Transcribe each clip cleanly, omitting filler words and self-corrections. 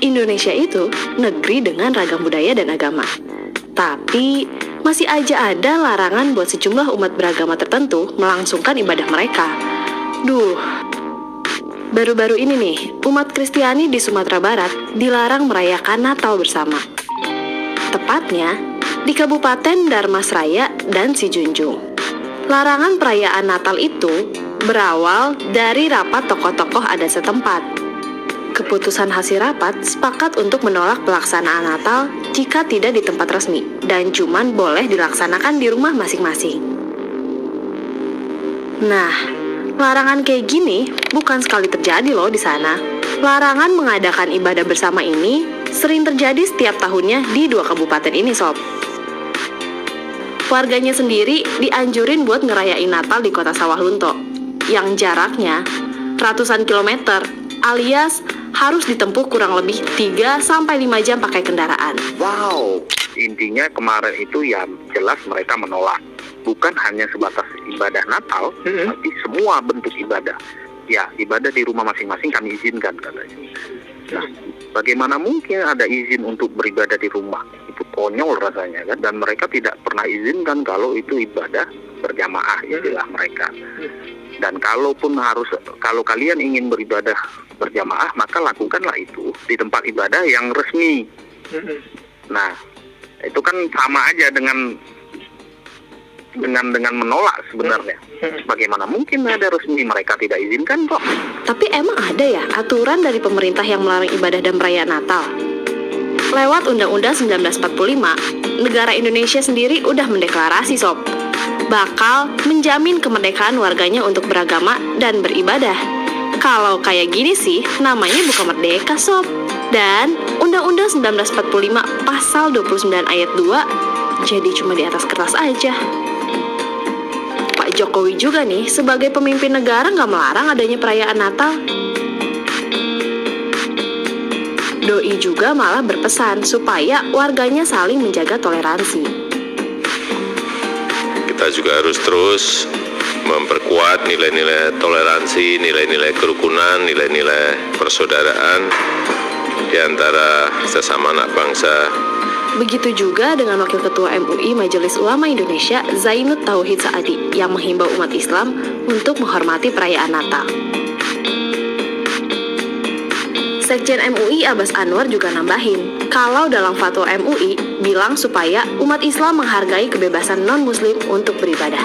Indonesia itu negeri dengan ragam budaya dan agama. Tapi masih aja ada larangan buat sejumlah umat beragama tertentu melangsungkan ibadah mereka. Duh, baru-baru ini nih, umat Kristiani di Sumatera Barat dilarang merayakan Natal bersama. Tepatnya di Kabupaten Darmasraya dan Sijunjung. Larangan perayaan Natal itu berawal dari rapat tokoh-tokoh adat setempat. Keputusan hasil rapat sepakat untuk menolak pelaksanaan Natal jika tidak di tempat resmi dan cuman boleh dilaksanakan di rumah masing-masing. Nah, larangan kayak gini bukan sekali terjadi loh di sana. Larangan mengadakan ibadah bersama ini sering terjadi setiap tahunnya di 2 kabupaten ini, Sob. Warganya sendiri dianjurin buat ngerayain Natal di kota Sawah Lunto, yang jaraknya ratusan kilometer, alias harus ditempuh kurang lebih 3-5 jam pakai kendaraan. Wow, intinya kemarin itu ya jelas mereka menolak. Bukan hanya sebatas ibadah Natal, tapi semua bentuk ibadah. Ya, ibadah di rumah masing-masing kami izinkan katanya. Nah, bagaimana mungkin ada izin untuk beribadah di rumah? Itu konyol rasanya kan. Dan mereka tidak pernah izinkan kalau itu ibadah berjamaah istilah mereka. Dan kalau kalian ingin beribadah berjamaah, maka lakukanlah itu di tempat ibadah yang resmi. Nah, itu kan sama aja dengan menolak sebenarnya. Bagaimana mungkin ada resmi, mereka tidak izinkan kok. Tapi emang ada ya aturan dari pemerintah yang melarang ibadah dan perayaan Natal? Lewat Undang-Undang 1945, negara Indonesia sendiri udah mendeklarasi, Sob, bakal menjamin kemerdekaan warganya untuk beragama dan beribadah. Kalau kayak gini sih, namanya bukan merdeka, Sob. Dan Undang-Undang 1945 pasal 29 ayat 2 jadi cuma di atas kertas aja. Pak Jokowi juga nih, sebagai pemimpin negara nggak melarang adanya perayaan Natal. Doi juga malah berpesan supaya warganya saling menjaga toleransi. Kita juga harus terus memperkuat nilai-nilai toleransi, nilai-nilai kerukunan, nilai-nilai persaudaraan di antara sesama anak bangsa. Begitu juga dengan Wakil Ketua MUI Majelis Ulama Indonesia Zainud Tauhid Saadi yang menghimbau umat Islam untuk menghormati perayaan Natal. Sekjen MUI Abbas Anwar juga nambahin, kalau dalam fatwa MUI bilang supaya umat Islam menghargai kebebasan non-muslim untuk beribadah.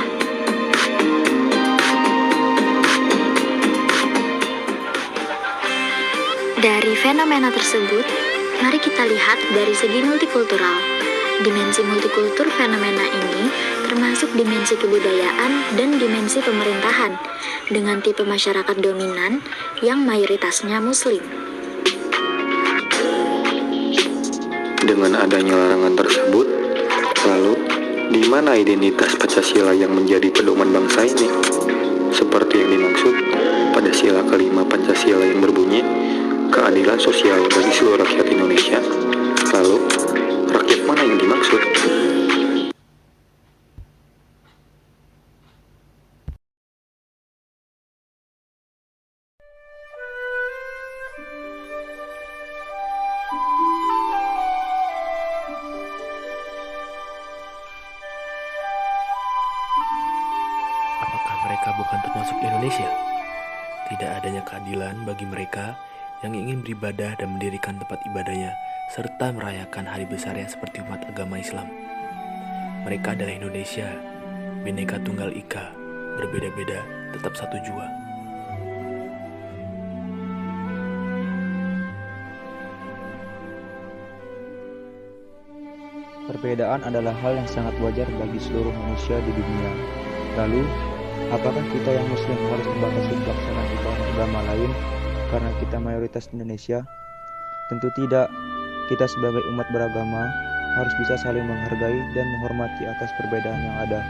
Dari fenomena tersebut, mari kita lihat dari segi multikultural. Dimensi multikultur fenomena ini termasuk dimensi kebudayaan dan dimensi pemerintahan dengan tipe masyarakat dominan yang mayoritasnya muslim. Dengan adanya larangan tersebut, lalu di mana identitas Pancasila yang menjadi pedoman bangsa ini? Seperti yang dimaksud pada sila kelima Pancasila yang berbunyi keadilan sosial bagi seluruh rakyat Indonesia. Lalu, rakyat mana yang dimaksud? Apakah mereka bukan termasuk Indonesia? Tidak adanya keadilan bagi mereka yang ingin beribadah dan mendirikan tempat ibadahnya serta merayakan hari besarnya seperti umat agama Islam. Mereka adalah Indonesia, Bhinneka Tunggal Ika, berbeda-beda tetap satu jua. Perbedaan adalah hal yang sangat wajar bagi seluruh manusia di dunia. Lalu, apakah kita yang muslim harus membatasi pelaksanaan ibadah agama lain karena kita mayoritas Indonesia? Tentu tidak. Kita sebagai umat beragama harus bisa saling menghargai dan menghormati atas perbedaan yang ada.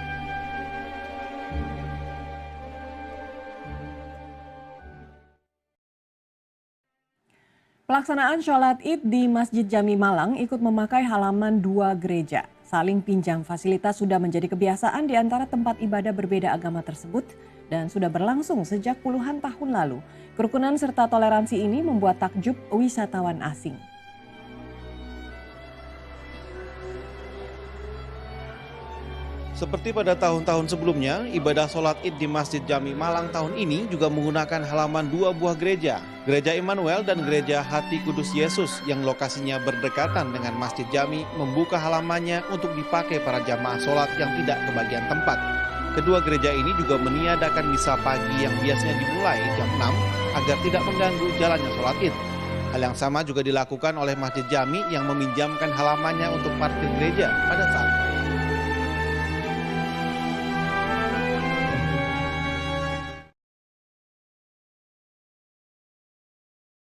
Pelaksanaan sholat Id di Masjid Jami Malang ikut memakai halaman 2 gereja. Saling pinjam fasilitas sudah menjadi kebiasaan di antara tempat ibadah berbeda agama tersebut dan sudah berlangsung sejak puluhan tahun lalu. Kerukunan serta toleransi ini membuat takjub wisatawan asing. Seperti pada tahun-tahun sebelumnya, ibadah sholat Id di Masjid Jami Malang tahun ini juga menggunakan halaman dua buah gereja, Gereja Immanuel dan Gereja Hati Kudus Yesus yang lokasinya berdekatan dengan Masjid Jami membuka halamannya untuk dipakai para jamaah sholat yang tidak kebagian tempat. Kedua gereja ini juga meniadakan misa pagi yang biasanya dimulai jam 6 agar tidak mengganggu jalannya sholat Id. Hal yang sama juga dilakukan oleh Masjid Jami yang meminjamkan halamannya untuk parkir gereja pada saat